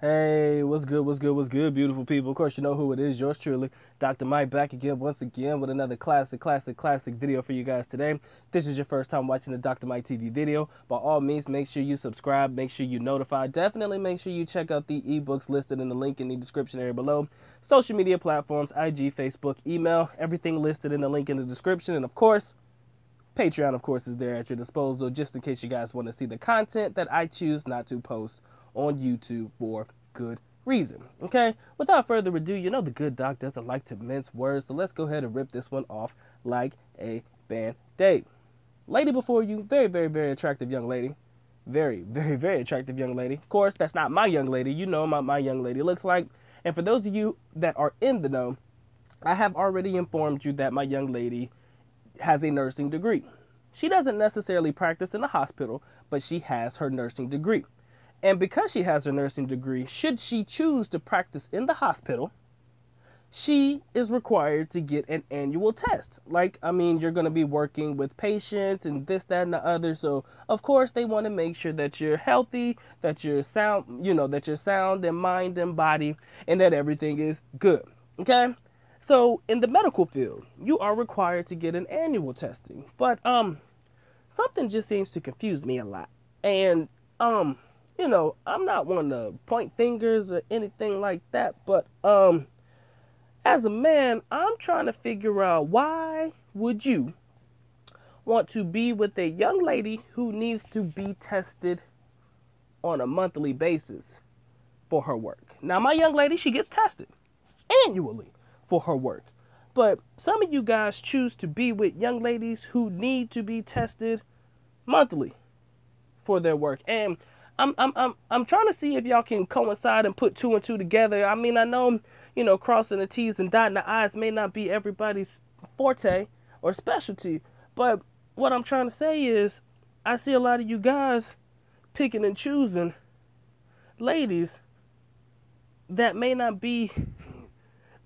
Hey, what's good, beautiful people? Of course, you know who it is, yours truly, Dr. Mike, back again, once again, with another classic video for you guys today. If this is your first time watching the Dr. Mike TV video, by all means, make sure you subscribe, make sure you notify. Definitely make sure you check out the ebooks listed in the link in the description area below. Social media platforms, IG, Facebook, email, everything listed in the link in the description. And of course, Patreon, of course, is there at your disposal just in case you guys want to see the content that I choose not to post on YouTube for good reason. Okay, without further ado, you know the good doc doesn't like to mince words, so let's go ahead and rip this one off like a band-aid. Lady before you, very attractive young lady. Very attractive young lady. Of course, that's not my young lady. You know what my young lady looks like. And for those of you that are in the know, I have already informed you that my young lady has a nursing degree. She doesn't necessarily practice in a hospital, but she has her nursing degree. And because she has her nursing degree, should she choose to practice in the hospital, she is required to get an annual test. You're going to be working with patients and this, that, and the other. So, of course, they want to make sure that you're healthy, that you're sound, that you're sound in mind and body, and that everything is good. Okay? So, in the medical field, you are required to get an annual testing. But something just seems to confuse me a lot. And I'm not one to point fingers or anything like that, but as a man, I'm trying to figure out, why would you want to be with a young lady who needs to be tested on a monthly basis for her work? Now, my young lady, she gets tested annually for her work. But some of you guys choose to be with young ladies who need to be tested monthly for their work. And I'm trying to see if y'all can coincide and put two and two together. I mean, I know, crossing the T's and dotting the I's may not be everybody's forte or specialty, but what I'm trying to say is I see a lot of you guys picking and choosing ladies that may not be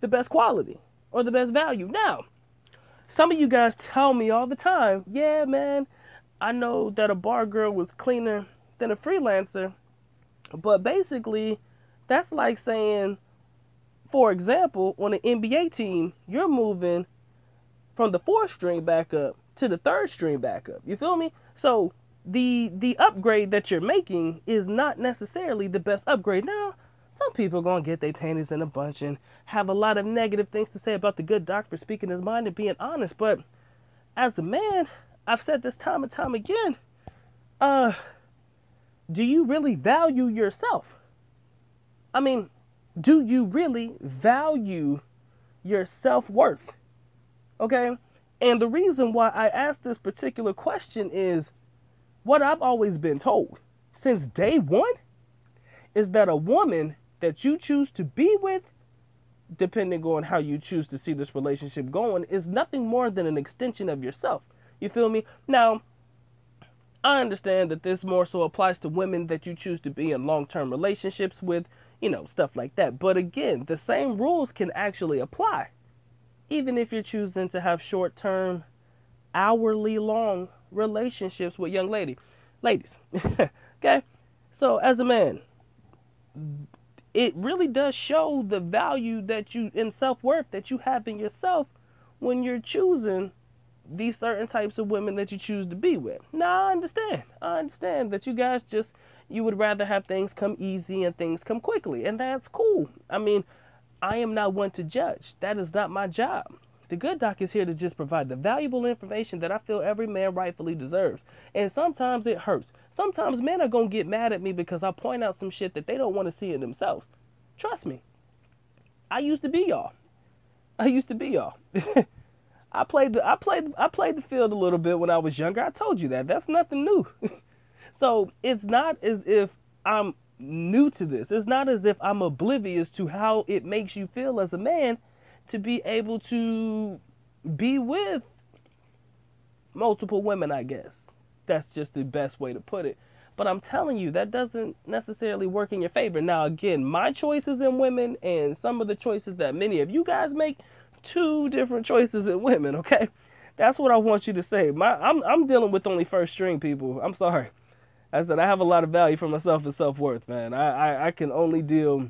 the best quality or the best value. Now, some of you guys tell me all the time, yeah, man, I know that a bar girl was cleaner than a freelancer, but basically, that's like saying, for example, on an NBA team, you're moving from the fourth string backup to the third string backup. You feel me? So the upgrade that you're making is not necessarily the best upgrade. Now, some people are gonna get their panties in a bunch and have a lot of negative things to say about the good doc for speaking his mind and being honest. But as a man, I've said this time and time again, uh, do you really value yourself? I mean, do you really value your self-worth? Okay? And the reason why I ask this particular question is what I've always been told since day one is that a woman that you choose to be with, depending on how you choose to see this relationship going, is nothing more than an extension of yourself. You feel me? Now, I understand that this more so applies to women that you choose to be in long-term relationships with, stuff like that. But again, the same rules can actually apply, even if you're choosing to have short-term, hourly long relationships with young ladies. Okay? So as a man, it really does show the value that you in self-worth that you have in yourself when you're choosing these certain types of women that you choose to be with. Now, I understand that you guys you would rather have things come easy and things come quickly, and that's cool. I mean, I am not one to judge. That is not my job. The good doc is here to just provide the valuable information that I feel every man rightfully deserves. And sometimes it hurts. Sometimes men are going to get mad at me because I point out some shit that they don't want to see in themselves. Trust me. I used to be y'all. I used to be y'all. I played the field a little bit when I was younger. I told you that. That's nothing new. So it's not as if I'm new to this. It's not as if I'm oblivious to how it makes you feel as a man to be able to be with multiple women, I guess. That's just the best way to put it. But I'm telling you, that doesn't necessarily work in your favor. Now, again, my choices in women and some of the choices that many of you guys make, two different choices in women, okay? That's what I want you to say. I'm dealing with only first string people. I'm sorry. I said I have a lot of value for myself and self-worth, man. I can only deal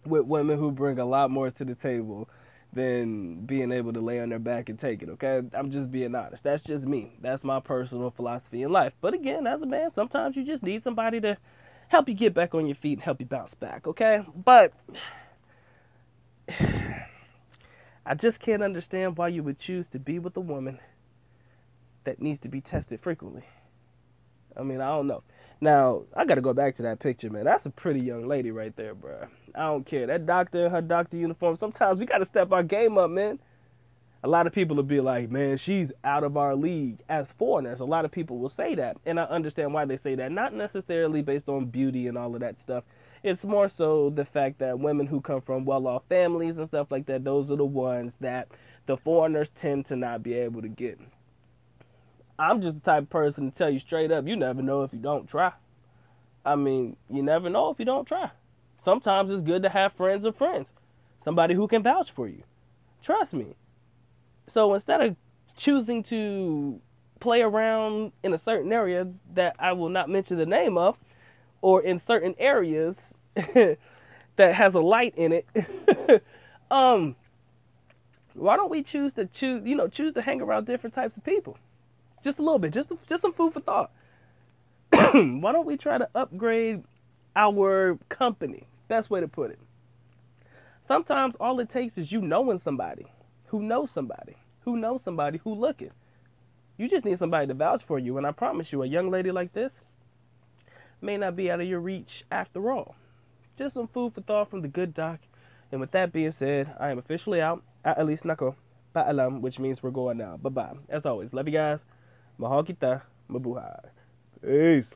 with women who bring a lot more to the table than being able to lay on their back and take it, okay? I'm just being honest. That's just me. That's my personal philosophy in life. But again, as a man, sometimes you just need somebody to help you get back on your feet and help you bounce back, okay? But I just can't understand why you would choose to be with a woman that needs to be tested frequently. I mean, I don't know. Now, I got to go back to that picture, man. That's a pretty young lady right there, bro. I don't care. That doctor in her doctor uniform, sometimes we got to step our game up, man. A lot of people will be like, man, she's out of our league as foreigners. A lot of people will say that. And I understand why they say that. Not necessarily based on beauty and all of that stuff. It's more so the fact that women who come from well-off families and stuff like that, those are the ones that the foreigners tend to not be able to get. I'm just the type of person to tell you straight up, you never know if you don't try. I mean, you never know if you don't try. Sometimes it's good to have friends of friends. Somebody who can vouch for you. Trust me. So instead of choosing to play around in a certain area that I will not mention the name of, or in certain areas that has a light in it, why don't we choose to hang around different types of people? Just a little bit, just some food for thought. Why don't we try to upgrade our company? Best way to put it. Sometimes all it takes is you knowing somebody who knows somebody who knows somebody who looking. You just need somebody to vouch for you, and I promise you, a young lady like this may not be out of your reach after all. Just some food for thought from the good doc. And with that being said, I am officially out. At least nako, paalam, which means we're going now. Bye-bye. As always, love you guys. Mahal kita. Mabuhay. Peace.